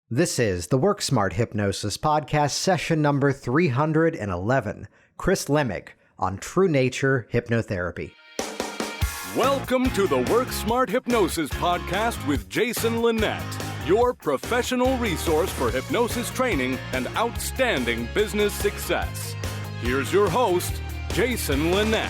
This is the Work Smart Hypnosis podcast, session number 311. Chris Lemig on True Nature Hypnotherapy. Welcome to the Work Smart Hypnosis podcast with Jason Linett, your professional resource for hypnosis training and outstanding business success. Here's your host, Jason Linett.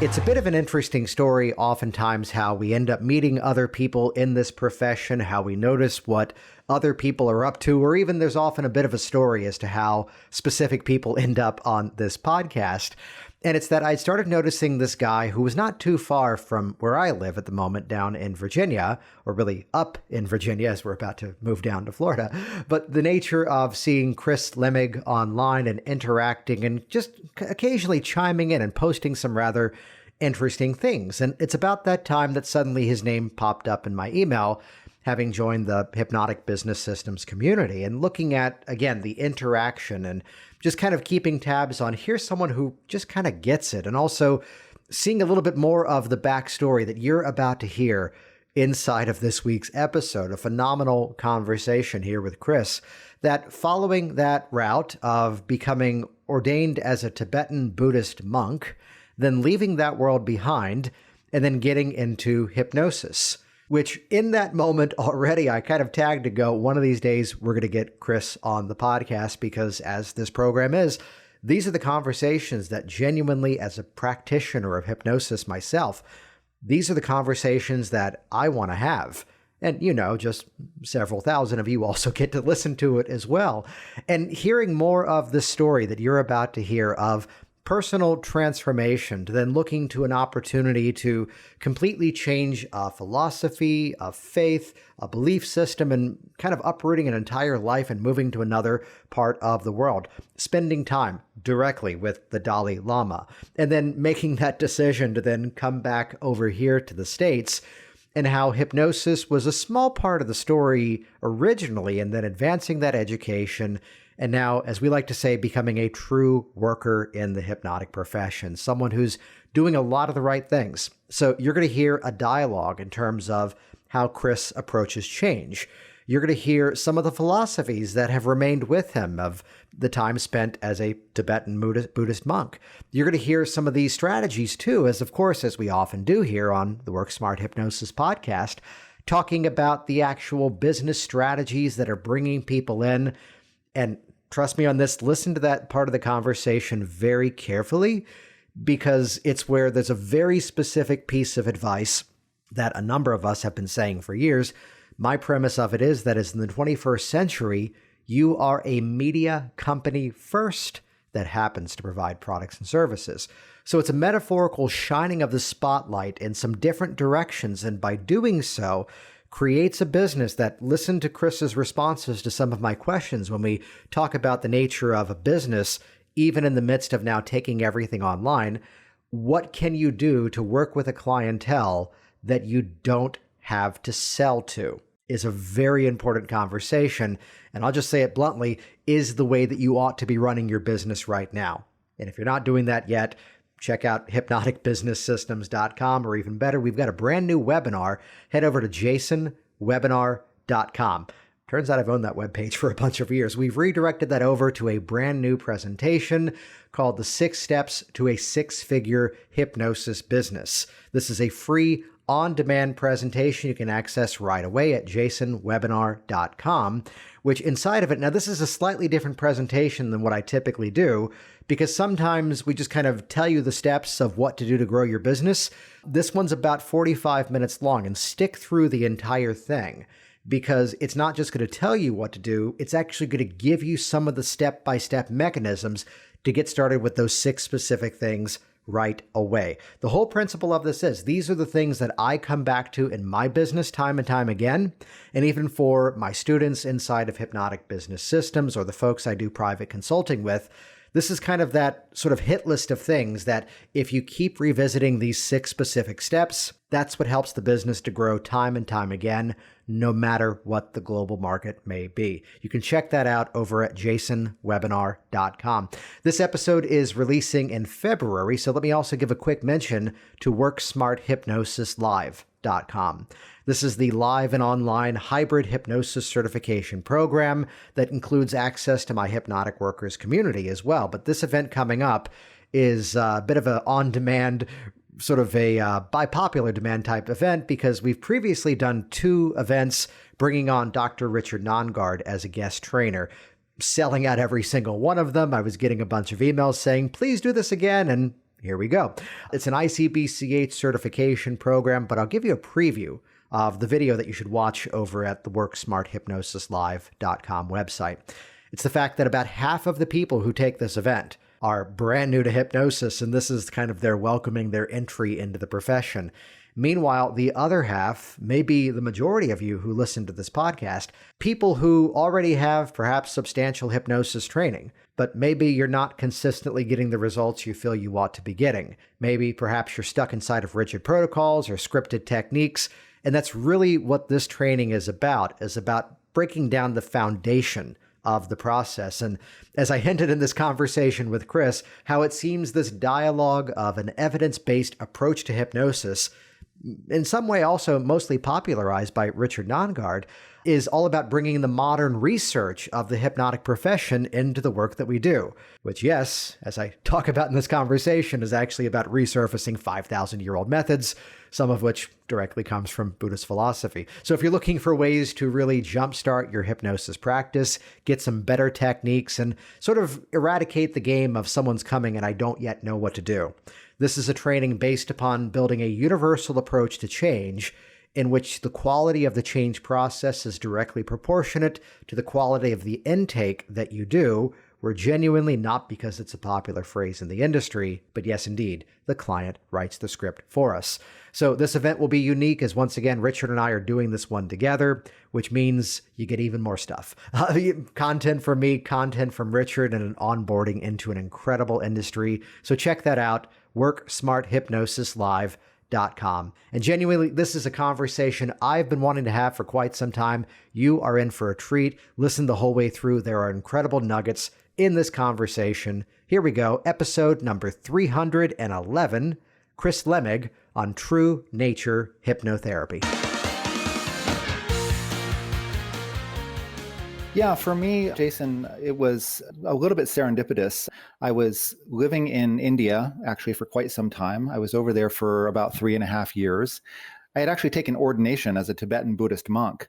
It's a bit of an interesting story, oftentimes, how we end up meeting other people in this profession, how we notice what other people are up to, or even there's often a bit of a story as to how specific people end up on this podcast. And it's that I started noticing this guy who was not too far from where I live at the moment down in Virginia, or really up in Virginia as we're about to move down to Florida. But the nature of seeing Chris Lemig online and interacting and just occasionally chiming in and posting some rather interesting things. And it's about that time that suddenly his name popped up in my email, having joined the Hypnotic Business Systems community and looking at, again, the interaction and just kind of keeping tabs on here's someone who just kind of gets it, and also seeing a little bit more of the backstory that you're about to hear inside of this week's episode. A phenomenal conversation here with Chris, that following that route of becoming ordained as a Tibetan Buddhist monk, then leaving that world behind, and then getting into hypnosis, which in that moment already I kind of tagged to go, one of these days we're going to get Chris on the podcast, because as this program is, these are the conversations that genuinely, as a practitioner of hypnosis myself, these are the conversations that I want to have. And, you know, just several thousand of you also get to listen to it as well. And hearing more of the story that you're about to hear of personal transformation, to then looking to an opportunity to completely change a philosophy, a faith, a belief system, and kind of uprooting an entire life and moving to another part of the world, spending time directly with the Dalai Lama, and then making that decision to then come back over here to the States, and how hypnosis was a small part of the story originally, and then advancing that education. And now, as we like to say, becoming a true worker in the hypnotic profession, someone who's doing a lot of the right things. So you're going to hear a dialogue in terms of how Chris approaches change. You're going to hear some of the philosophies that have remained with him of the time spent as a Tibetan Buddhist monk. You're going to hear some of these strategies too, as of course, as we often do here on the Work Smart Hypnosis podcast, talking about the actual business strategies that are bringing people in. And trust me on this, listen to that part of the conversation very carefully, because it's where there's a very specific piece of advice that a number of us have been saying for years. My premise of it is that as in the 21st century, you are a media company first that happens to provide products and services. So it's a metaphorical shining of the spotlight in some different directions, and by doing so, creates a business that, listen to Chris's responses to some of my questions when we talk about the nature of a business, even in the midst of now taking everything online. What can you do to work with a clientele that you don't have to sell to is a very important conversation. And I'll just say it bluntly, is the way that you ought to be running your business right now. And if you're not doing that yet, check out hypnoticbusinesssystems.com, or even better, we've got a brand new webinar. Head over to jasonwebinar.com. Turns out I've owned that webpage for a bunch of years. We've redirected that over to a brand new presentation called The 6 Steps to a Six-Figure Hypnosis Business. This is a free on-demand presentation you can access right away at jasonwebinar.com, which inside of it, now this is a slightly different presentation than what I typically do, because sometimes we just kind of tell you the steps of what to do to grow your business. This one's about 45 minutes long, and stick through the entire thing, because it's not just going to tell you what to do, it's actually going to give you some of the step-by-step mechanisms to get started with those 6 specific things right away. The whole principle of this is, these are the things that I come back to in my business time and time again, and even for my students inside of Hypnotic Business Systems or the folks I do private consulting with. This is kind of that sort of hit list of things that if you keep revisiting these 6 specific steps, that's what helps the business to grow time and time again, no matter what the global market may be. You can check that out over at jasonwebinar.com. This episode is releasing in February, so let me also give a quick mention to Work Smart Hypnosis Live. Live.com. This is the live and online hybrid hypnosis certification program that includes access to my Hypnotic Workers community as well. But this event coming up is a bit of an on-demand, sort of a by popular demand type event, because we've previously done 2 events bringing on Dr. Richard Nongard as a guest trainer, selling out every single one of them. I was getting a bunch of emails saying, please do this again, and here we go. It's an ICBCH certification program, but I'll give you a preview of the video that you should watch over at the WorkSmartHypnosisLive.com website. It's the fact that about half of the people who take this event are brand new to hypnosis, and this is kind of their welcoming their entry into the profession. Meanwhile, the other half, maybe the majority of you who listen to this podcast, people who already have perhaps substantial hypnosis training, but maybe you're not consistently getting the results you feel you ought to be getting. Maybe perhaps you're stuck inside of rigid protocols or scripted techniques, and that's really what this training is about breaking down the foundation of the process. And as I hinted in this conversation with Chris, how it seems this dialogue of an evidence-based approach to hypnosis, in some way also mostly popularized by Richard Nongard, is all about bringing the modern research of the hypnotic profession into the work that we do, which, yes, as I talk about in this conversation, is actually about resurfacing 5,000-year-old methods, some of which directly comes from Buddhist philosophy. So if you're looking for ways to really jumpstart your hypnosis practice, get some better techniques, and sort of eradicate the game of someone's coming and I don't yet know what to do, this is a training based upon building a universal approach to change in which the quality of the change process is directly proportionate to the quality of the intake that you do, where genuinely, not because it's a popular phrase in the industry, but yes, indeed, the client writes the script for us. So this event will be unique as, once again, Richard and I are doing this one together, which means you get even more stuff. Content from me, content from Richard, and an onboarding into an incredible industry. So check that out, WorkSmartHypnosisLive.com. And genuinely, this is a conversation I've been wanting to have for quite some time. You are in for a treat. Listen the whole way through. There are incredible nuggets in this conversation. Here we go. Episode number 311, Chris Lemig on True Nature Hypnotherapy. Yeah, for me, Jason, it was a little bit serendipitous. I was living in India, actually, for quite some time. I was over there for about 3.5 years. I had actually taken ordination as a Tibetan Buddhist monk.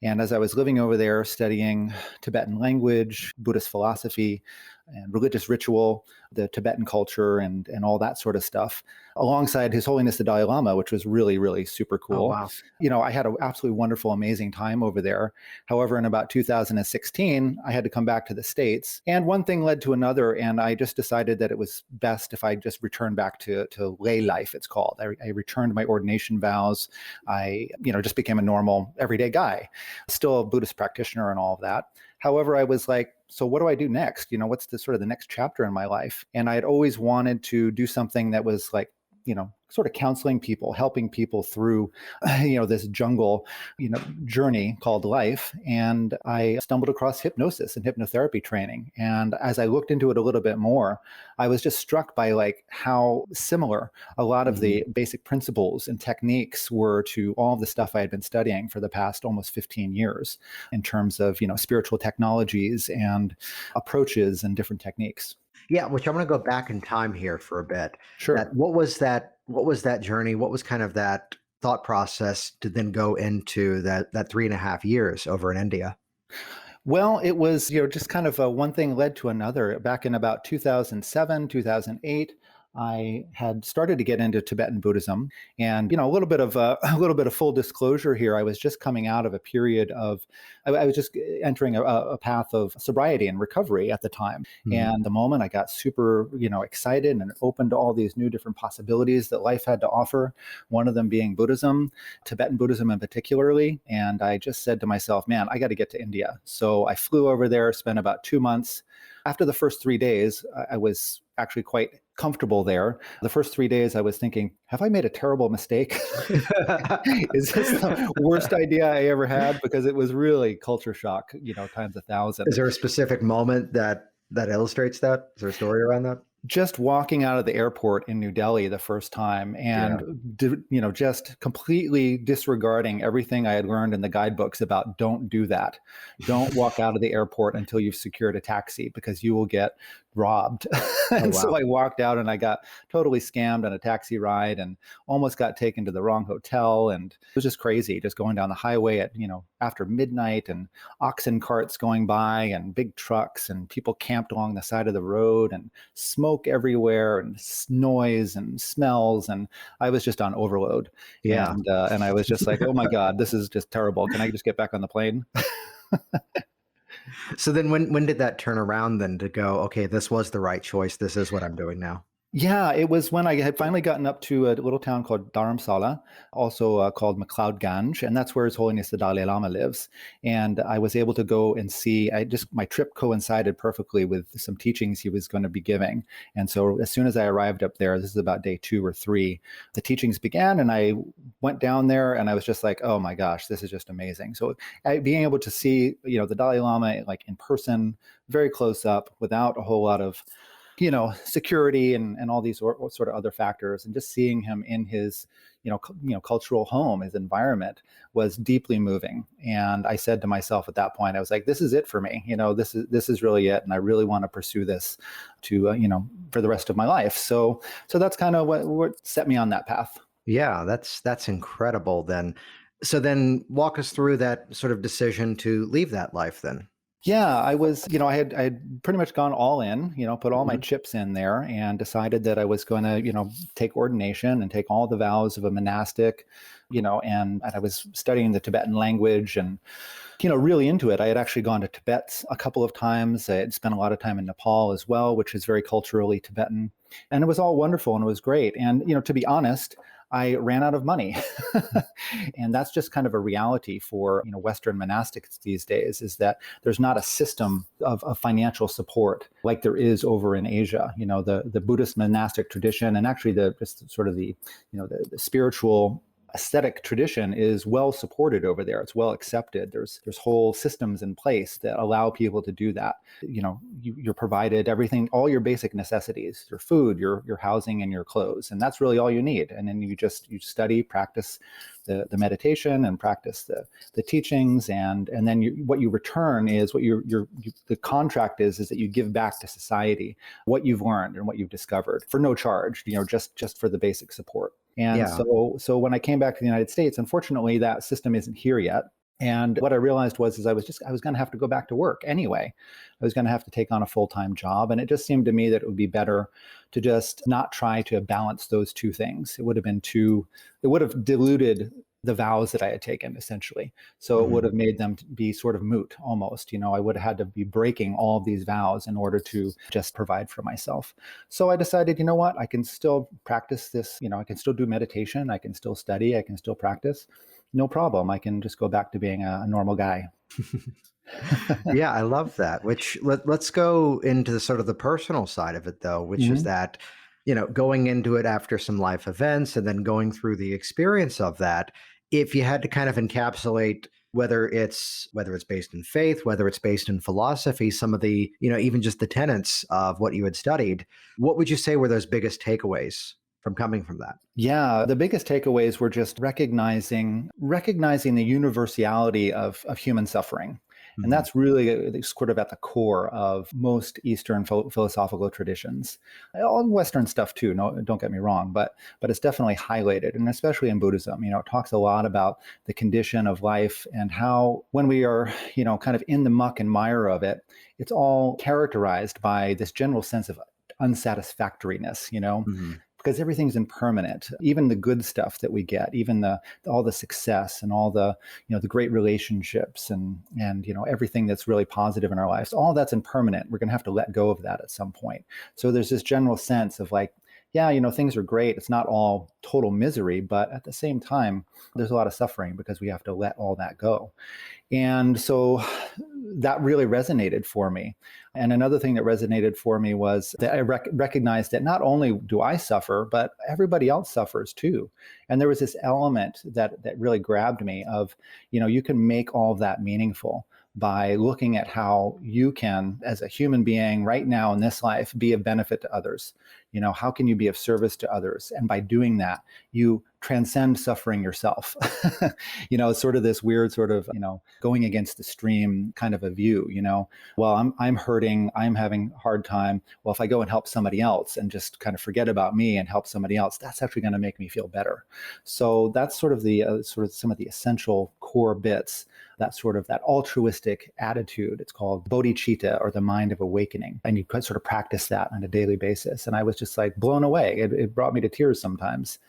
And as I was living over there studying Tibetan language, Buddhist philosophy, and religious ritual, the Tibetan culture, and all that sort of stuff, alongside His Holiness the Dalai Lama, which was really, really super cool. Oh, wow. You know, I had an absolutely wonderful, amazing time over there. However, in about 2016, I had to come back to the States, and one thing led to another, and I just decided that it was best if I just returned back to lay life, it's called. I returned my ordination vows. I, just became a normal, everyday guy, still a Buddhist practitioner and all of that. However, I was like, so what do I do next? What's the sort of the next chapter in my life? And I had always wanted to do something that was like, sort of counseling people, helping people through, this jungle, journey called life. And I stumbled across hypnosis and hypnotherapy training. And as I looked into it a little bit more, I was just struck by like how similar a lot of the basic principles and techniques were to all of the stuff I had been studying for the past almost 15 years in terms of, spiritual technologies and approaches and different techniques. Yeah, which I'm going to go back in time here for a bit. Sure. What was that journey? What was kind of that thought process to then go into that 3.5 years over in India? Well, it was, just kind of one thing led to another. Back in about 2007, 2008, I had started to get into Tibetan Buddhism, and a little bit of full disclosure here. I was just coming out of a period of, I was just entering a path of sobriety and recovery at the time. Mm-hmm. And the moment I got super, excited and open to all these new different possibilities that life had to offer. One of them being Buddhism, Tibetan Buddhism in particularly. And I just said to myself, man, I got to get to India. So I flew over there, spent about 2 months. After the first 3 days, I was actually quite comfortable there. The first 3 days, I was thinking, have I made a terrible mistake? Is this the worst idea I ever had? Because it was really culture shock, times 1,000. Is there a specific moment that illustrates that? Is there a story around that? Just walking out of the airport in New Delhi the first time Yeah. and, just completely disregarding everything I had learned in the guidebooks about don't do that. Don't walk out of the airport until you've secured a taxi because you will get robbed. Oh, And so wow. I walked out and I got totally scammed on a taxi ride and almost got taken to the wrong hotel. And it was just crazy, just going down the highway at, after midnight, and oxen carts going by and big trucks and people camped along the side of the road and smoke everywhere and noise and smells. And I was just on overload. Yeah. And I was just like, oh my God, this is just terrible. Can I just get back on the plane? So then when did that turn around then to go, okay, this was the right choice. This is what I'm doing now. Yeah, it was when I had finally gotten up to a little town called Dharamsala, also called McLeod-Ganj, and that's where His Holiness the Dalai Lama lives. And I was able to go and see, my trip coincided perfectly with some teachings he was going to be giving. And so as soon as I arrived up there, this is about day 2 or 3, the teachings began, and I went down there and I was just like, oh my gosh, this is just amazing. So being able to see, the Dalai Lama like in person, very close up, without a whole lot of security and all these sort of other factors, and just seeing him in his, cultural home, his environment, was deeply moving. And I said to myself at that point, I was like, this is it for me. This is really it. And I really want to pursue this to, for the rest of my life. So that's kind of what set me on that path. Yeah, that's incredible then. So then walk us through that sort of decision to leave that life then. Yeah, I was, I had pretty much gone all in, put all my Mhm. chips in there and decided that I was going to, take ordination and take all the vows of a monastic, and I was studying the Tibetan language and, really into it. I had actually gone to Tibet a couple of times. I had spent a lot of time in Nepal as well, which is very culturally Tibetan. And it was all wonderful and it was great. And, to be honest, I ran out of money. And that's just kind of a reality for, Western monastics these days, is that there's not a system of financial support like there is over in Asia. The Buddhist monastic tradition, and actually just sort of the spiritual aesthetic tradition, is well supported over there. It's well accepted. There's whole systems in place that allow people to do that. You're provided everything, all your basic necessities, your food, your housing, and your clothes, and that's really all you need. And then you study, practice the meditation, and practice the teachings, and then what you return is what the contract is that you give back to society what you've learned and what you've discovered for no charge, just for the basic support. And Yeah. so when I came back to the United States, unfortunately, that system isn't here yet. And what I realized was I was going to have to go back to work anyway. I was going to have to take on a full-time job. And it just seemed to me that it would be better to just not try to balance those two things. It would have diluted the vows that I had taken, essentially. So it would have made them be sort of moot almost. I would have had to be breaking all of these vows in order to just provide for myself. So I decided, you know what, I can still practice this. I can still do meditation. I can still study. I can still practice. No problem. I can just go back to being a normal guy. Yeah, I love that. Which let's go into the sort of the personal side of it though, which is Mhm. that, going into it after some life events and then going through the experience of that, if you had to kind of encapsulate whether it's based in faith, whether it's based in philosophy, some of the, even just the tenets of what you had studied, what would you say were those biggest takeaways from coming from that? Yeah, the biggest takeaways were just recognizing the universality of human suffering. And Mhm. that's really sort of at the core of most Eastern philosophical traditions. All Western stuff too, no, don't get me wrong, but it's definitely highlighted, and especially in Buddhism. It talks a lot about the condition of life and how when we are, kind of in the muck and mire of it, it's all characterized by this general sense of unsatisfactoriness, Mhm. because everything's impermanent. Even the good stuff that we get, even all the success and all the the great relationships and everything that's really positive in our lives, all that's impermanent. We're going to have to let go of that at some point. So there's this general sense of like, yeah, things are great. It's not all total misery, but at the same time, there's a lot of suffering because we have to let all that go. And so that really resonated for me. And another thing that resonated for me was that I recognized that not only do I suffer, but everybody else suffers too. And there was this element that really grabbed me of, you can make all of that meaningful by looking at how you can, as a human being right now in this life, be of benefit to others. How can you be of service to others? And by doing that, you transcend suffering yourself. It's sort of this weird sort of, going against the stream kind of a view, well, I'm hurting, I'm having a hard time. Well, if I go and help somebody else and just kind of forget about me and help somebody else, that's actually going to make me feel better. So that's sort of some of the essential core bits, that altruistic attitude. It's called bodhicitta, or the mind of awakening. And you could sort of practice that on a daily basis. And I was just like blown away. It brought me to tears sometimes.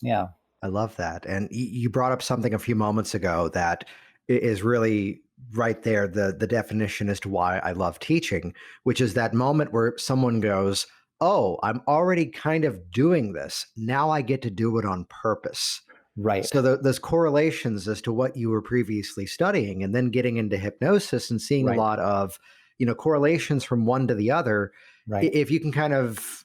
Yeah. I love that. And you brought up something a few moments ago that is really right there, the definition as to why I love teaching, which is that moment where someone goes, oh, I'm already kind of doing this. Now I get to do it on purpose. Right. So those correlations as to what you were previously studying, and then getting into hypnosis and seeing a lot of, correlations from one to the other. Right. If you can kind of,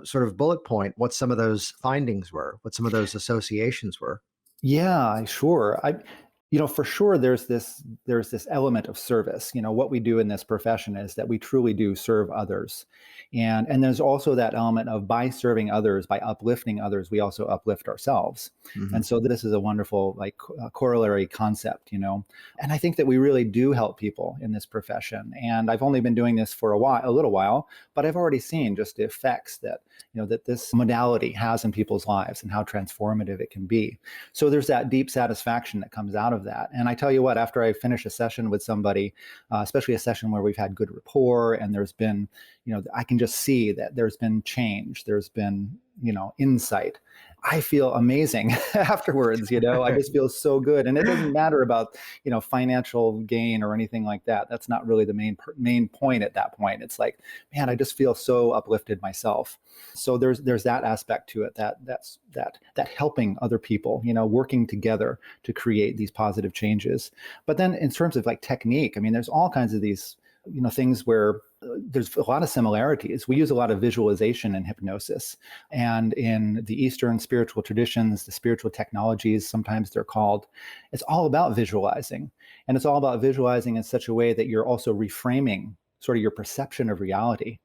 sort of bullet point what some of those findings were, what some of those associations were. Yeah, sure. For sure, there's this element of service. What we do in this profession is that we truly do serve others. And there's also that element of, by serving others, by uplifting others, we also uplift ourselves. Mm-hmm. And so this is a wonderful corollary concept, And I think that we really do help people in this profession. And I've only been doing this for a little while, but I've already seen just the effects that, that this modality has in people's lives and how transformative it can be. So there's that deep satisfaction that comes out of that. And I tell you what, after I finish a session with somebody, especially a session where we've had good rapport and there's been, I can just see that there's been change, there's been, insight. I feel amazing afterwards, I just feel so good. And it doesn't matter about, financial gain or anything like that. That's not really the main point at that point. It's like, man, I just feel so uplifted myself. So there's that aspect to it, that helping other people, working together to create these positive changes. But then in terms of technique, there's all kinds of these, things where there's a lot of similarities. We use a lot of visualization in hypnosis, and in the Eastern spiritual traditions, the spiritual technologies, sometimes they're called, it's all about visualizing. And it's all about visualizing in such a way that you're also reframing sort of your perception of reality.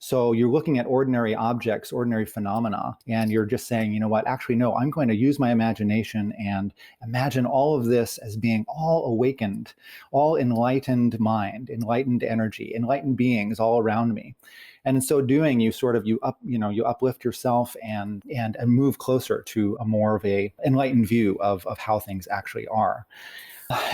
So you're looking at ordinary objects, ordinary phenomena, and you're just saying, you know what, actually, no, I'm going to use my imagination and imagine all of this as being all awakened, all enlightened mind, enlightened energy, enlightened beings all around me. And in so doing, you uplift yourself and move closer to a more of a enlightened view of how things actually are.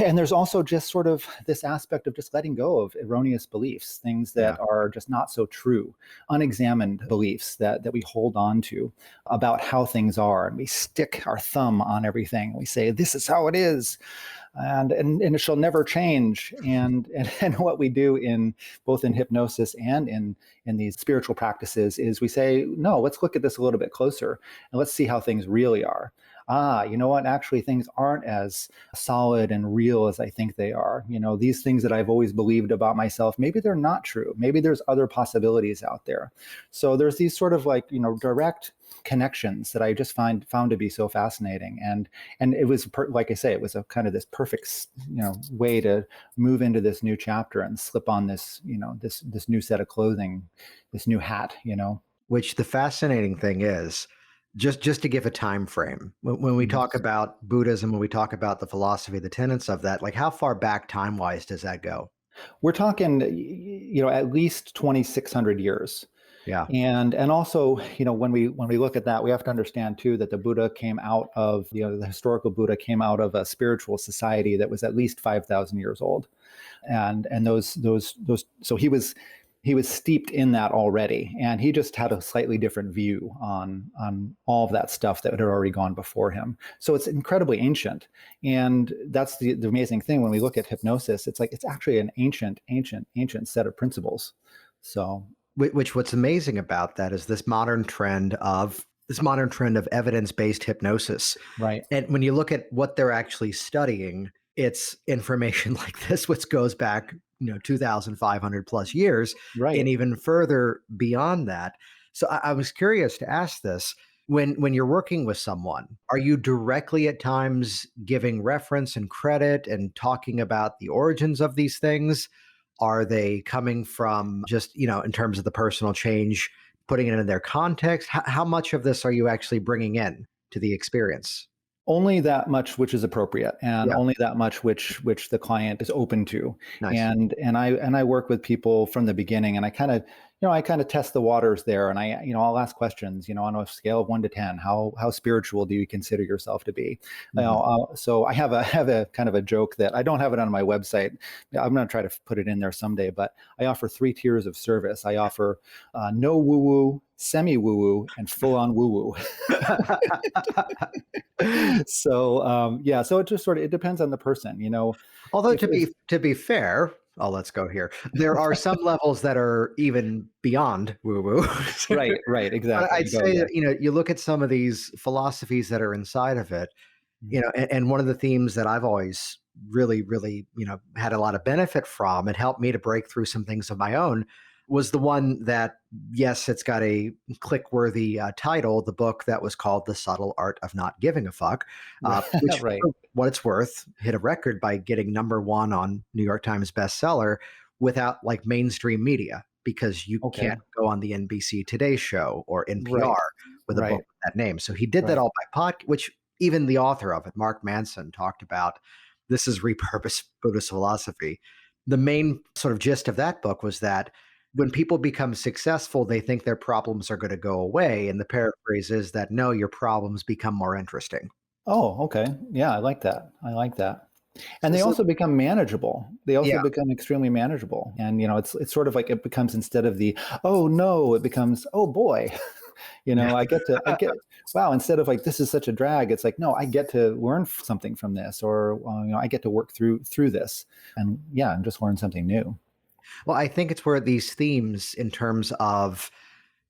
And there's also just sort of this aspect of just letting go of erroneous beliefs, things that are just not so true, unexamined beliefs that we hold on to about how things are. And we stick our thumb on everything. We say, this is how it is. And it shall never change. And what we do in both in hypnosis and in these spiritual practices is we say, no, let's look at this a little bit closer and let's see how things really are. You know what? Actually, things aren't as solid and real as I think they are. These things that I've always believed about myself, maybe they're not true. Maybe there's other possibilities out there. So there's these sort of direct connections that I just found to be so fascinating. And it was, like I say, it was a kind of this perfect, way to move into this new chapter and slip on this, this new set of clothing, this new hat, Which the fascinating thing is, just to give a time frame, when we talk about Buddhism, when we talk about the philosophy, the tenets of that, how far back time-wise does that go? We're talking, at least 2,600 years. Yeah. And also, when we look at that, we have to understand too that the Buddha came out of, the historical Buddha came out of a spiritual society that was at least 5,000 years old. And those so he was steeped in that already, and he just had a slightly different view on all of that stuff that had already gone before him. So it's incredibly ancient, and that's the amazing thing when we look at hypnosis. It's it's actually an ancient set of principles. So, what's amazing about that is this modern trend of evidence-based hypnosis. Right. And when you look at what they're actually studying, it's information like this, which goes back 2,500 plus years, right, and even further beyond that. So I was curious to ask this. When you're working with someone, are you directly at times giving reference and credit and talking about the origins of these things? Are they coming from just, in terms of the personal change, putting it in their context? How much of this are you actually bringing in to the experience? Only that much which is appropriate, and Yeah, only that much which the client is open to. nice. And I work with people from the beginning, and I kind of test the waters there, and I'll ask questions, on a scale of 1 to 10, how spiritual do you consider yourself to be? Mhm. So I have a kind of a joke that I don't have it on my website. I'm going to try to put it in there someday, but I offer 3 tiers of service. I offer no woo woo, semi woo woo, and full on woo woo. So it just sort of, it depends on the person, Although if to there's be fair, let's go here. There are some levels that are even beyond woo woo. right, But exactly. I'd Go, say yeah. that, you look at some of these philosophies that are inside of it, Mhm. and one of the themes that I've always really, really, had a lot of benefit from and helped me to break through some things of my own was the one that, yes, it's got a click worthy title, the book that was called The Subtle Art of Not Giving a Fuck, which, Right. for what it's worth, hit a record by getting #1 on New York Times bestseller without like mainstream media, because you can't Okay. go on the NBC Today show or NPR Right. with a book Right. with that name. So he did that Right. all by which even the author of it, Mark Manson, talked about. This is repurposed Buddhist philosophy. The main sort of gist of that book was that when people become successful, they think their problems are going to go away. And the paraphrase is that no, your problems become more interesting. Oh, okay. Yeah, I like that. I like that. And So, they also become manageable. They also yeah, become extremely manageable. And it's sort of like it becomes, instead of the oh no, it becomes oh boy. I get wow, instead of like this is such a drag, it's like no, I get to learn something from this, or I get to work through this, and yeah, and just learn something new. well, I think it's where these themes, in terms of,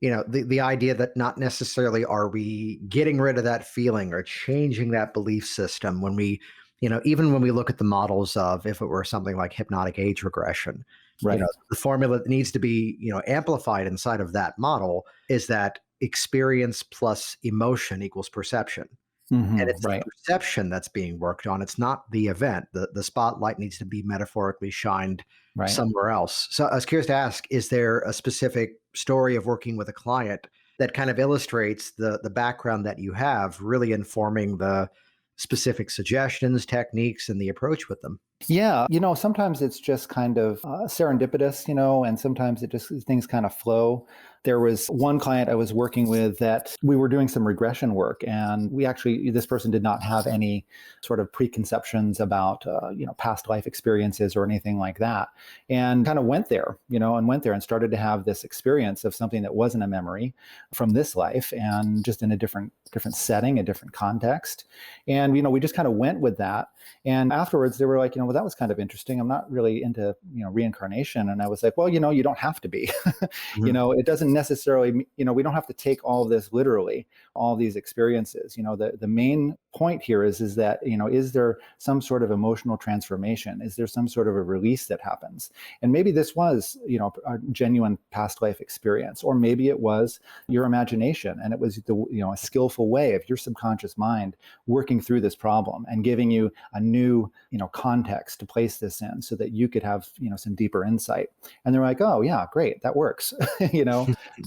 the idea that not necessarily are we getting rid of that feeling or changing that belief system when we, even when we look at the models of, if it were something like hypnotic age regression, Right. the formula that needs to be, amplified inside of that model is that experience plus emotion equals perception. And it's the Right. perception that's being worked on. It's not the event. The spotlight needs to be metaphorically shined Right. somewhere else. So I was curious to ask, is there a specific story of working with a client that kind of illustrates the background that you have, really informing the specific suggestions, techniques, and the approach with them? Yeah, sometimes it's just kind of serendipitous, and sometimes it just things kind of flow. There was one client I was working with that we were doing some regression work, and this person did not have any sort of preconceptions about, past life experiences or anything like that, and kind of went there and started to have this experience of something that wasn't a memory from this life, and just in a different setting, a different context, and we just kind of went with that. And afterwards, they were like, well, that was kind of interesting. I'm not really into, reincarnation. And I was like, well, you don't have to be. Mhm. It doesn't necessarily, we don't have to take all of this literally, all these experiences. The main point here is that, is there some sort of emotional transformation? Is there some sort of a release that happens? And maybe this was, a genuine past life experience, or maybe it was your imagination, and it was a skillful way of your subconscious mind working through this problem and giving you a new context to place this in, so that you could have some deeper insight. And they're like, oh yeah, great, that works.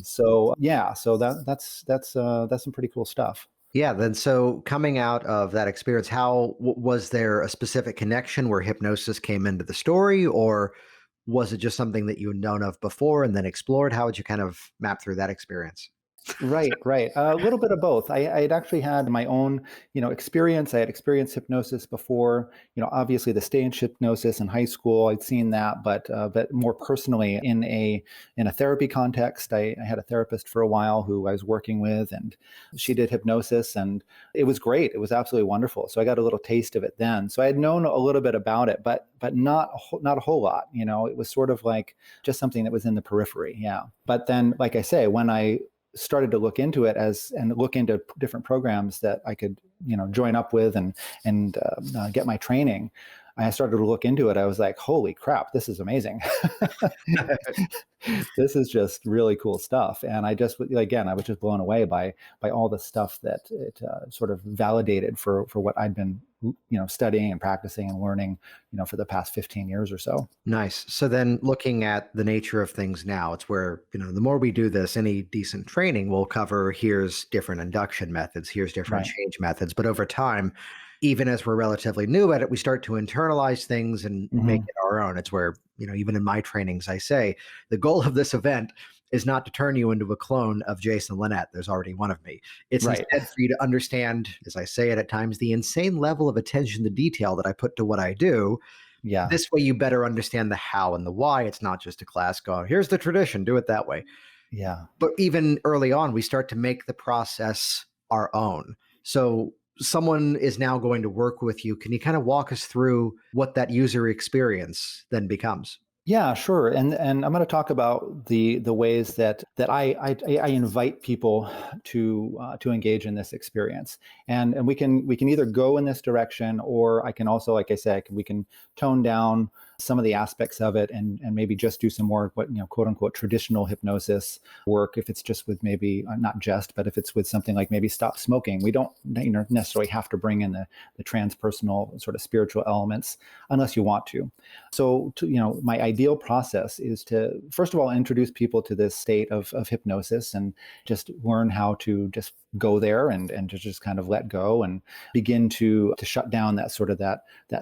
So yeah, so that's some pretty cool stuff. Yeah. Then, so coming out of that experience, how was there a specific connection where hypnosis came into the story, or was it just something that you had known of before and then explored? How would you kind of map through that experience? Right, right. A little bit of both. I had actually had my own, experience. I had experienced hypnosis before. Obviously the stage hypnosis in high school, I'd seen that, but more personally in a therapy context, I had a therapist for a while who I was working with, and she did hypnosis, and it was great. It was absolutely wonderful. So I got a little taste of it then. So I had known a little bit about it, but not a whole lot. It was sort of like just something that was in the periphery. Yeah. But then, like I say, when I started to look into it and look into different programs that I could, join up with and get my training. I started to look into it. I was like, holy crap, this is amazing. This is just really cool stuff. And I was just blown away by all the stuff that it sort of validated for what I'd been, studying and practicing and learning, for the past 15 years or so. Nice. So then looking at the nature of things now, it's where, the more we do this, any decent training will cover here's different induction methods, here's different Right. change methods. But over time, even as we're relatively new at it, we start to internalize things and make Hmm. it our own. It's where, even in my trainings, I say the goal of this event is not to turn you into a clone of Jason Linett. There's already one of me. It's Right. instead for you to understand, as I say it at times, the insane level of attention to detail that I put to what I do. Yeah. This way, you better understand the how and the why. It's not just a class going, here's the tradition, do it that way. Yeah. But even early on, we start to make the process our own. So someone is now going to work with you. Can you kind of walk us through what that user experience then becomes? Yeah, sure. And I'm going to talk about the ways that I invite people to engage in this experience, and we can either go in this direction, or I can also, like I said, we can tone down some of the aspects of it and maybe just do some more what quote unquote traditional hypnosis work. If it's just with maybe not just, but if it's with something like maybe stop smoking, we don't necessarily have to bring in the transpersonal sort of spiritual elements unless you want to. So, my ideal process is to, first of all, introduce people to this state of hypnosis and just learn how to just go there and to just kind of let go and begin to shut down that sort of that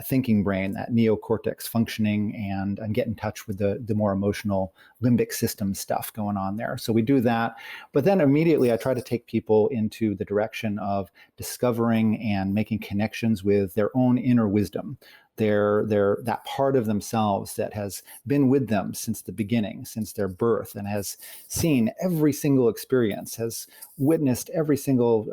thinking brain, that neocortex functioning, and get in touch with the more emotional limbic system stuff going on there. So we do that. But then immediately I try to take people into the direction of discovering and making connections with their own inner wisdom, their that part of themselves that has been with them since the beginning, since their birth, and has seen every single experience, has witnessed every single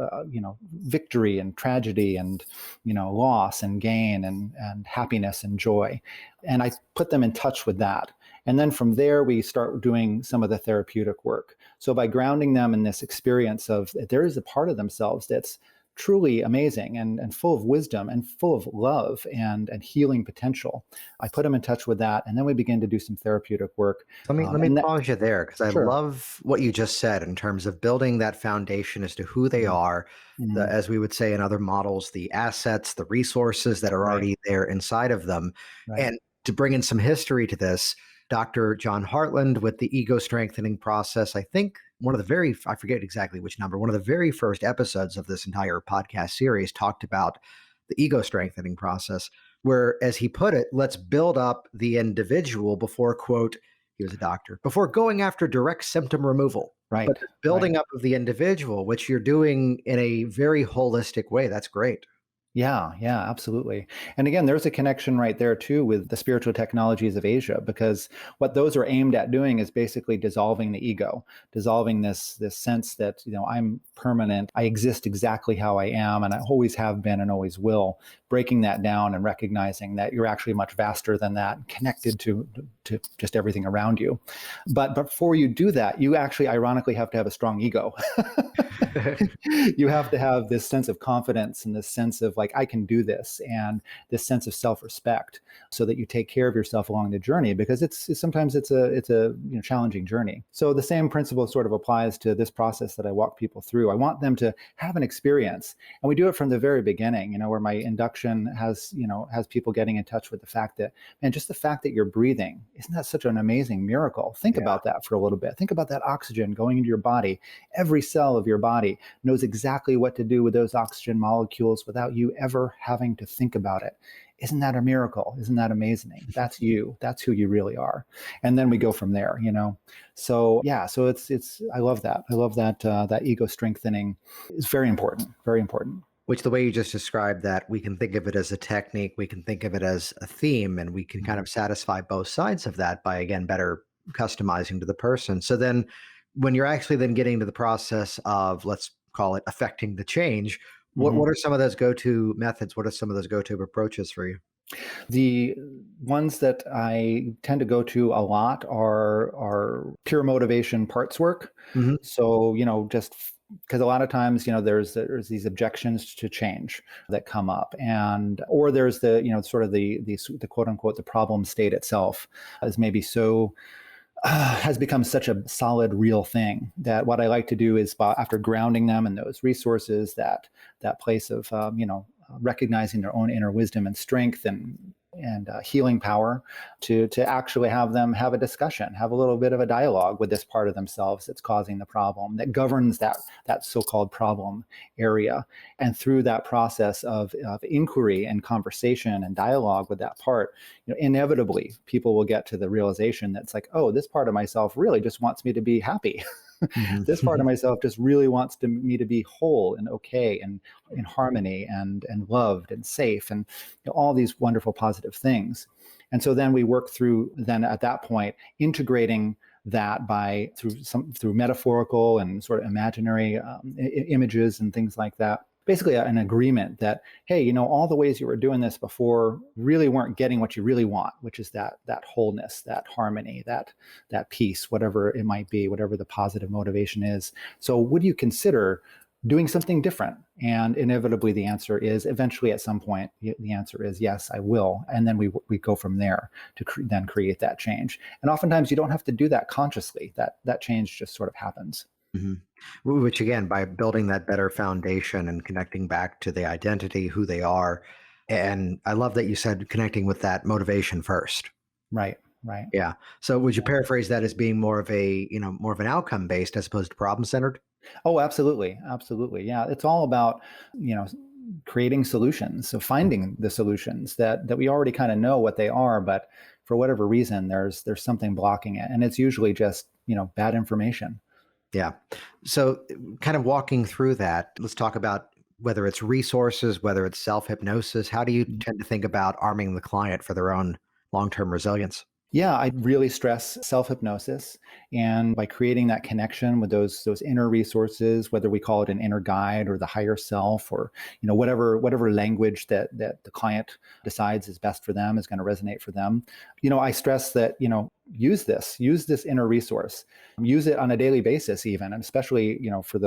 victory and tragedy and loss and gain and happiness and joy. And I put them in touch with that. And then from there, we start doing some of the therapeutic work. So by grounding them in this experience of there is a part of themselves that's truly amazing and full of wisdom and full of love and healing potential. I put them in touch with that, and then we begin to do some therapeutic work. Let me pause you there because I Sure. love what you just said in terms of building that foundation as to who they Mhm. are, Mhm. as we would say in other models, the assets, the resources that are Right. already there inside of them. Right. And to bring in some history to this, Dr. John Hartland with the ego strengthening process, I think one of the I forget exactly which number, one of the very first episodes of this entire podcast series talked about the ego strengthening process, where, as he put it, let's build up the individual before, quote, he was a doctor, before going after direct symptom removal. Right. But the Right. building up of the individual, which you're doing in a very holistic way, that's great. Yeah, yeah, absolutely. And again, there's a connection right there too with the spiritual technologies of Asia, because what those are aimed at doing is basically dissolving the ego, dissolving this sense that, I'm permanent, I exist exactly how I am, and I always have been and always will, breaking that down and recognizing that you're actually much vaster than that, connected to just everything around you. But before you do that, you actually ironically have to have a strong ego. You have to have this sense of confidence and this sense of like, I can do this, and this sense of self-respect, so that you take care of yourself along the journey, because sometimes it's a challenging journey. So the same principle sort of applies to this process that I walk people through. I want them to have an experience, and we do it from the very beginning, where my induction has people getting in touch with the fact that, man, just the fact that you're breathing, isn't that such an amazing miracle? Think Yeah. about that for a little bit. Think about that oxygen going into your body. Every cell of your body knows exactly what to do with those oxygen molecules without you ever having to think about it. Isn't that a miracle? Isn't that amazing? That's you. That's who you really are. And then we go from there. So yeah, so it's I love that. I love that that ego strengthening is very important. Very important. Which, the way you just described that, we can think of it as a technique, we can think of it as a theme, and we can kind of satisfy both sides of that by, again, better customizing to the person. So then when you're actually then getting to the process of, let's call it, affecting the change, what Mhm. are some of those go-to methods? What are some of those go-to approaches for you? The ones that I tend to go to a lot are pure motivation parts work. Hmm. So, just because a lot of times, there's these objections to change that come up, or there's the, sort of the quote unquote, the problem state itself is maybe so has become such a solid, real thing that what I like to do is, after grounding them in those resources, that place of, recognizing their own inner wisdom and strength and healing power, to actually have them have a discussion, have a little bit of a dialogue with this part of themselves that's causing the problem, that governs that so-called problem area. And through that process of inquiry and conversation and dialogue with that part, inevitably people will get to the realization that's like, oh, this part of myself really just wants me to be happy. Mhm. This part of myself just really wants me to be whole and okay and in harmony and loved and safe, and all these wonderful positive things. And so then we work through, then at that point, integrating that through metaphorical and sort of imaginary images and things like that. Basically an agreement that, hey, all the ways you were doing this before really weren't getting what you really want, which is that wholeness, that harmony, that peace, whatever it might be, whatever the positive motivation is. So would you consider doing something different? And inevitably the answer is, eventually at some point, the answer is yes, I will. And then we go from there to then create that change. And oftentimes you don't have to do that consciously. That change just sort of happens. Mhm. Which again, by building that better foundation and connecting back to the identity, who they are. And I love that you said connecting with that motivation first. Right, right. Yeah. So would you Yeah. paraphrase that as being more of an outcome based as opposed to problem centered? Oh, absolutely. Absolutely. Yeah. It's all about, you know, creating solutions. So finding the solutions that we already kind of know what they are, but for whatever reason, there's something blocking it. And it's usually just, bad information. Yeah. So kind of walking through that, let's talk about whether it's resources, whether it's self hypnosis. How do you tend to think about arming the client for their own long term resilience? Yeah, I really stress self-hypnosis, and by creating that connection with those inner resources, whether we call it an inner guide or the higher self, or whatever language that the client decides is best for them, is going to resonate for them. I stress that, use this inner resource, use it on a daily basis, even, and especially, for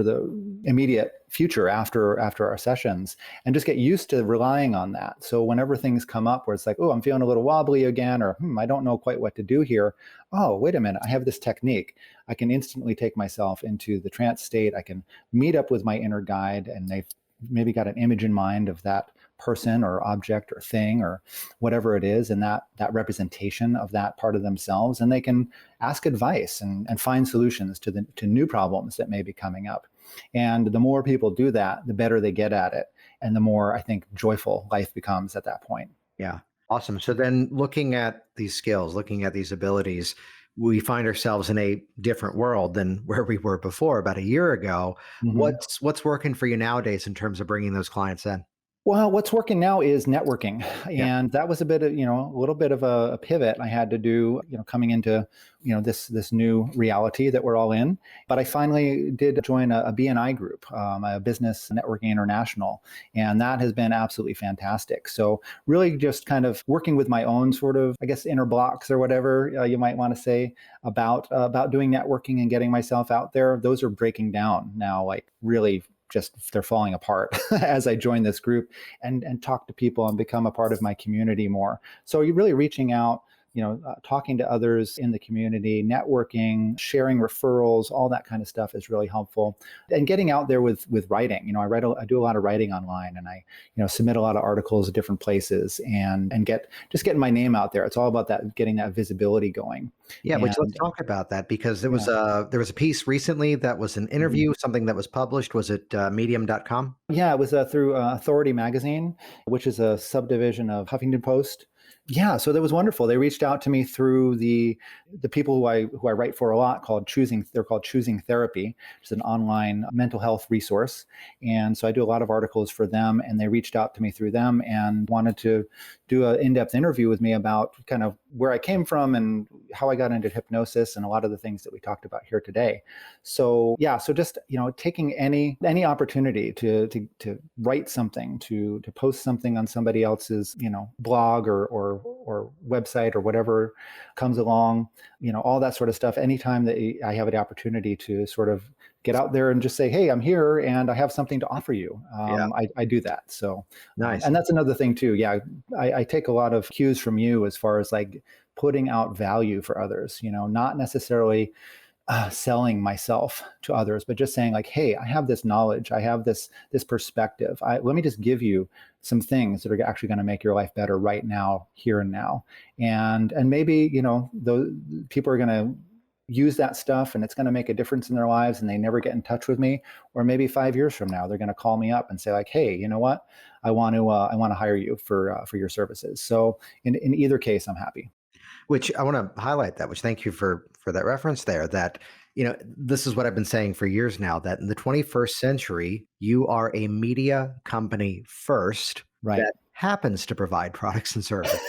the immediate future after our sessions, and just get used to relying on that. So whenever things come up where it's like, oh, I'm feeling a little wobbly again, or I don't know quite what to do here. Oh, wait a minute, I have this technique. I can instantly take myself into the trance state. I can meet up with my inner guide, and they've maybe got an image in mind of that person or object or thing or whatever it is, and that representation of that part of themselves, and they can ask advice and find solutions to new problems that may be coming up. And the more people do that, the better they get at it, and the more, I think, joyful life becomes at that point. Yeah. Awesome. So then looking at these skills, looking at these abilities, we find ourselves in a different world than where we were before about a year ago. Mhm. What's working for you nowadays in terms of bringing those clients in? Well, what's working now is networking. Yeah. And that was a little bit of a pivot I had to do, coming into, this new reality that we're all in. But I finally did join a BNI group, a Business Networking International. And that has been absolutely fantastic. So really just kind of working with my own sort of, I guess, inner blocks or whatever you might want to say about doing networking and getting myself out there. Those are breaking down now, like really just they're falling apart as I join this group and talk to people and become a part of my community more. So you're really reaching out, talking to others in the community, networking, sharing referrals, all that kind of stuff is really helpful. And getting out there with writing. I do a lot of writing online, and I, submit a lot of articles at different places and getting my name out there. It's all about that, getting that visibility going. Yeah, which let's And talk about that because yeah. there was a piece recently that was an interview, something that was published. Was it medium.com? Yeah, it was through Authority Magazine, which is a subdivision of Huffington Post. Yeah, so that was wonderful. They reached out to me through the people who I write for a lot, they're called Choosing Therapy, which is an online mental health resource. And so I do a lot of articles for them, and they reached out to me through them and wanted to do an in-depth interview with me about kind of where I came from and how I got into hypnosis and a lot of the things that we talked about here today. So yeah, so just, taking any opportunity to write something, to post something on somebody else's, blog or website or whatever comes along, all that sort of stuff. Anytime that I have the opportunity to sort of get out there and just say, hey, I'm here and I have something to offer you. Yeah. I do that. So, Nice. and that's another thing too. Yeah. I take a lot of cues from you as far as like putting out value for others, not necessarily selling myself to others, but just saying like, hey, I have this knowledge, I have this perspective. Let me just give you some things that are actually going to make your life better right now, here and now. And maybe, those people are going to use that stuff and it's going to make a difference in their lives and they never get in touch with me. Or maybe 5 years from now, they're going to call me up and say like, hey, you know what? I want to hire you for your services. So in either case, I'm happy. Which I want to highlight that, which thank you for that reference there, that, this is what I've been saying for years now, that in the 21st century, you are a media company first Right. that happens to provide products and services.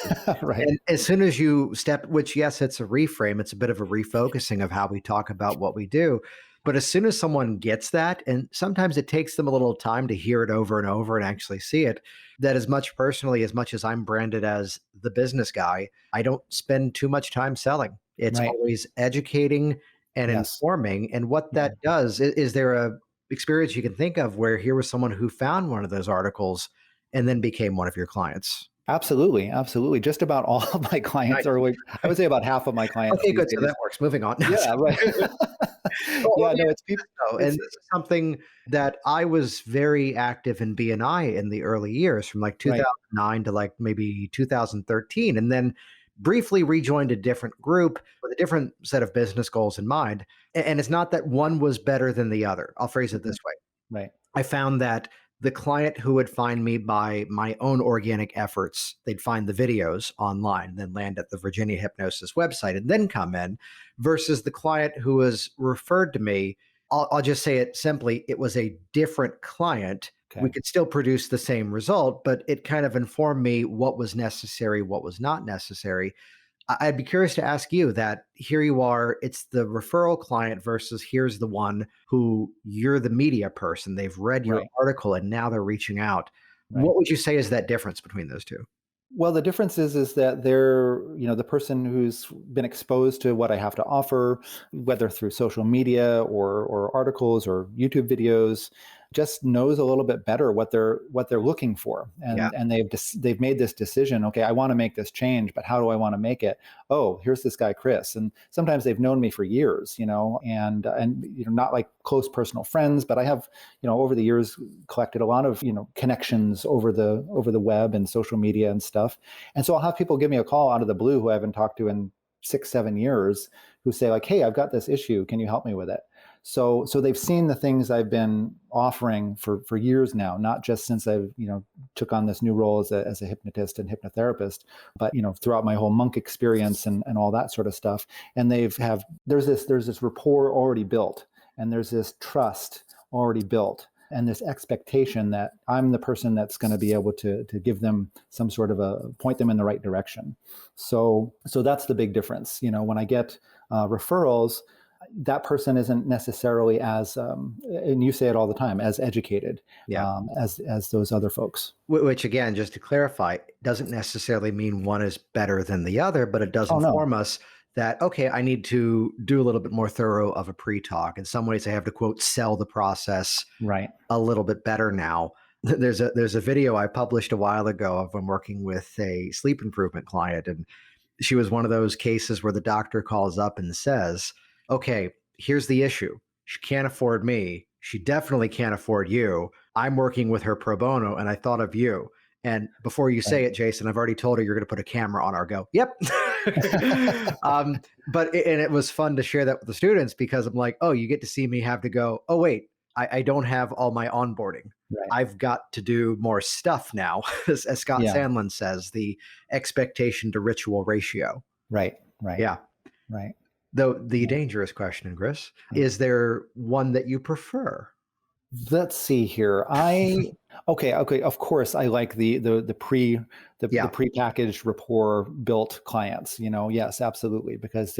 Right. And as soon as you step, which yes, it's a reframe, it's a bit of a refocusing of how we talk about what we do. But as soon as someone gets that, and sometimes it takes them a little time to hear it over and over and actually see it, that as much as I'm branded as the business guy, I don't spend too much time selling. It's Right. always educating and Yes. informing. And what that does, is there a experience you can think of where here was someone who found one of those articles and then became one of your clients? Absolutely. Absolutely. Just about all of my clients Nice. are, I would say about half of my clients Okay, these good. So days. that works. Moving on. Yeah, right. Well, Yeah, let me no, ask it's you people. this, though, and It's this is something that I was very active in BNI in the early years, from like right, 2009 to like maybe 2013, and then briefly rejoined a different group with a different set of business goals in mind. And it's not that one was better than the other. I'll phrase it mhm, this way. right, I found that the client who would find me by my own organic efforts, they'd find the videos online, then land at the Virginia Hypnosis website and then come in, versus the client who was referred to me. I'll just say it simply, it was a different client. We okay, could still produce the same result, but it kind of informed me what was necessary, what was not necessary. I'd be curious to ask you that here you are, it's the referral client versus here's the one who you're the media person. They've read your right, article and now they're reaching out. right. What would you say is that difference between those two? Well, the difference is that they're, the person who's been exposed to what I have to offer, whether through social media or articles or YouTube videos, just knows a little bit better what they're looking for, Yeah. and they've made this decision. Okay, I want to make this change, but how do I want to make it? Oh, here's this guy Chris, and sometimes they've known me for years, and not like close personal friends, but I have over the years collected a lot of connections over the web and social media and stuff. And so I'll have people give me a call out of the blue who I haven't talked to in 6-7 years, who say like, hey, I've got this issue, can you help me with it? So they've seen the things I've been offering for years now, not just since I've took on this new role as a hypnotist and hypnotherapist, but throughout my whole monk experience and all that sort of stuff. And there's this rapport already built, and there's this trust already built, and this expectation that I'm the person that's going to be able to give them some sort of point them in the right direction. So that's the big difference. When I get referrals, that person isn't necessarily as, and you say it all the time, as educated, Yeah. as those other folks. Which again, just to clarify, doesn't necessarily mean one is better than the other, but it does Oh, no. inform us that, okay, I need to do a little bit more thorough of a pre-talk. In some ways, I have to, quote, sell the process Right. a little bit better now. There's a video I published a while ago of when working with a sleep improvement client, and she was one of those cases where the doctor calls up and says, okay, here's the issue. She can't afford me. She definitely can't afford you. I'm working with her pro bono, and I thought of you. And before you say it, Jason, I've already told her you're going to put a camera on our go. Yep. And it was fun to share that with the students, because I'm like, oh, you get to see me have to go, oh, wait, I don't have all my onboarding. Right. I've got to do more stuff now. As Scott Yeah. Sandlin says, the expectation to ritual ratio. Right. Right. Yeah. Right. Though the dangerous question, Chris, is there one that you prefer? Let's see here. Okay. Of course, I like the prepackaged rapport built clients. Yes, absolutely, because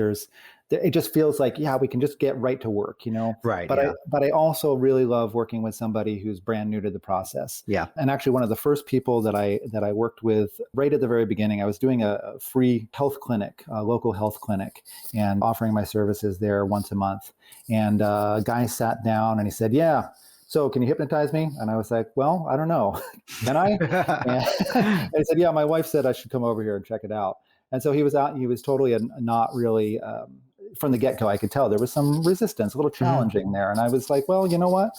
it just feels like, yeah, we can just get right to work. Right. But Yeah. I also really love working with somebody who's brand new to the process. Yeah. And actually, one of the first people that I worked with right at the very beginning, I was doing a free health clinic, a local health clinic, and offering my services there once a month. And a guy sat down and he said, "Yeah. So can you hypnotize me?" And I was like, "Well, I don't know. Can I?" And he said, "Yeah, my wife said I should come over here and check it out." And so he was out. He was totally not really, from the get-go, I could tell there was some resistance, a little challenging there. And I was like, well, you know what?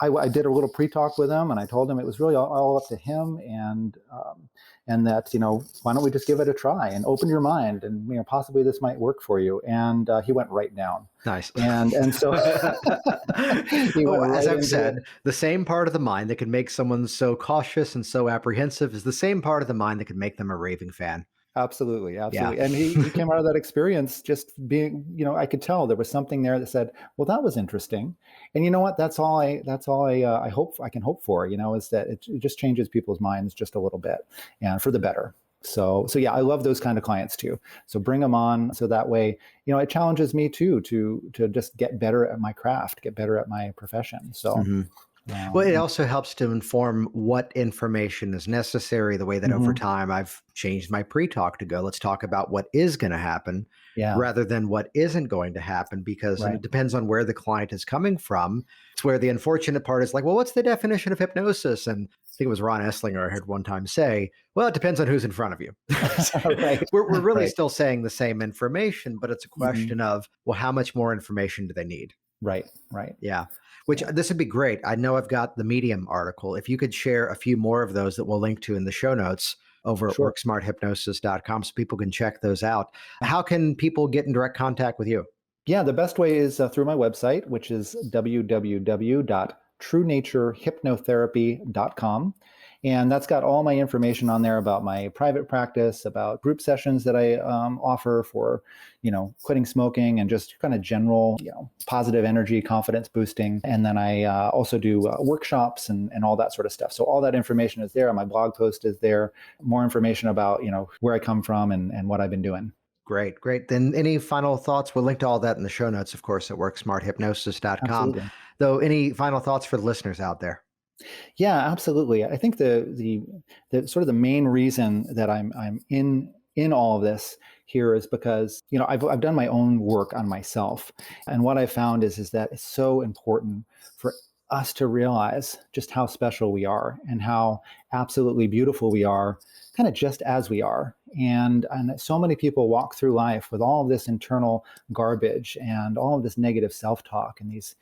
I did a little pre-talk with him, and I told him it was really all up to him, and that, why don't we just give it a try and open your mind, and possibly this might work for you. And he went right down. Nice. And so he went right as I've into said, it. the same part of the mind that can make someone so cautious and so apprehensive is the same part of the mind that can make them a raving fan. Absolutely, Yeah. absolutely. And he came out of that experience just being, I could tell there was something there that said, well, that was interesting. And you know what? That's all I hope I can hope for, is that it just changes people's minds just a little bit and for the better. So yeah, I love those kind of clients too. So bring them on, so that way, it challenges me too to just get better at my craft, get better at my profession. So. Well, it also helps to inform what information is necessary, the way that over time I've changed my pre-talk to go, let's talk about what is going to happen rather than what isn't going to happen, because and it depends on where the client is coming from. It's where the unfortunate part is like, well, what's the definition of hypnosis? And I think it was Ron Esslinger I heard one time say, well, it depends on who's in front of you. We're really still saying the same information, but it's a question of, well, how much more information do they need? Right. Yeah. Which this would be great. I know I've got the Medium article. If you could share a few more of those that we'll link to in the show notes over at worksmarthypnosis.com so people can check those out. How can people get in direct contact with you? Yeah, the best way is through my website, which is www.truenaturehypnotherapy.com. And that's got all my information on there about my private practice, about group sessions that I offer for, quitting smoking and just kind of general, positive energy, confidence boosting. And then I also do workshops and all that sort of stuff. So all that information is there. My blog post is there. More information about, where I come from and what I've been doing. Great. Then any final thoughts? We'll link to all that in the show notes, of course, at worksmarthypnosis.com. Absolutely. Though, any final thoughts for the listeners out there? Yeah, absolutely. I think the sort of the main reason that I'm in all of this here is because, I've done my own work on myself. And what I found is that it's so important for us to realize just how special we are and how absolutely beautiful we are, kind of just as we are. And so many people walk through life with all of this internal garbage and all of this negative self-talk and this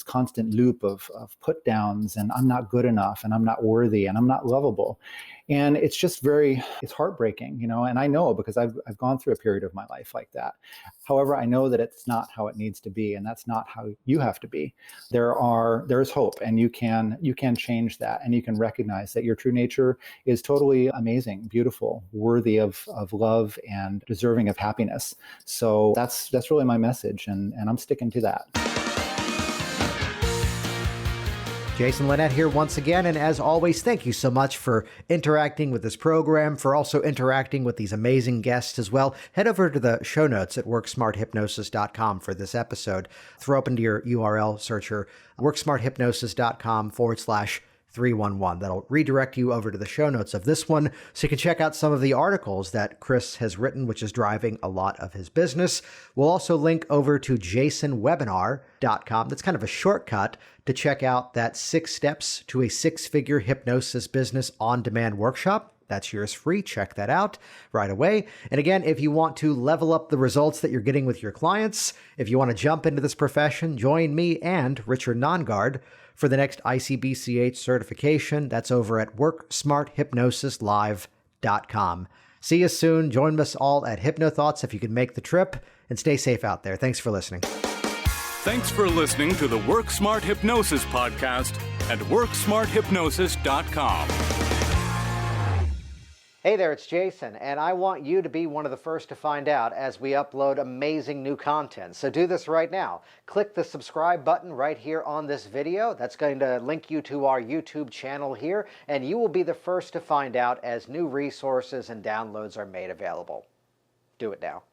constant loop of put downs and I'm not good enough and I'm not worthy and I'm not lovable. And it's just it's heartbreaking, and I know because I've gone through a period of my life like that. However, I know that it's not how it needs to be, and that's not how you have to be. There is hope, and you can change that, and you can recognize that your true nature is totally amazing, beautiful, worthy of love and deserving of happiness. So that's really my message, and I'm sticking to that. Jason Linett here once again, and as always, thank you so much for interacting with this program, for also interacting with these amazing guests as well. Head over to the show notes at worksmarthypnosis.com for this episode. Throw up into your URL searcher, worksmarthypnosis.com/311. That'll redirect you over to the show notes of this one so you can check out some of the articles that Chris has written, which is driving a lot of his business. We'll also link over to jasonwebinar.com. That's kind of a shortcut to check out that 6 steps to a 6-figure hypnosis business on-demand workshop. That's yours free. Check that out right away. And again, if you want to level up the results that you're getting with your clients, if you want to jump into this profession, join me and Richard Nongard for the next ICBCH certification. That's over at worksmarthypnosislive.com. See you soon. Join us all at HypnoThoughts if you can make the trip, and stay safe out there. Thanks for listening. Thanks for listening to the Work Smart Hypnosis podcast at worksmarthypnosis.com. Hey, Hey there, it's Jason, and I want you to be one of the first to find out as we upload amazing new content. So do this right now. Click the subscribe button right here on this video. That's going to link you to our YouTube channel here, and you will be the first to find out as new resources and downloads are made available. Do it now.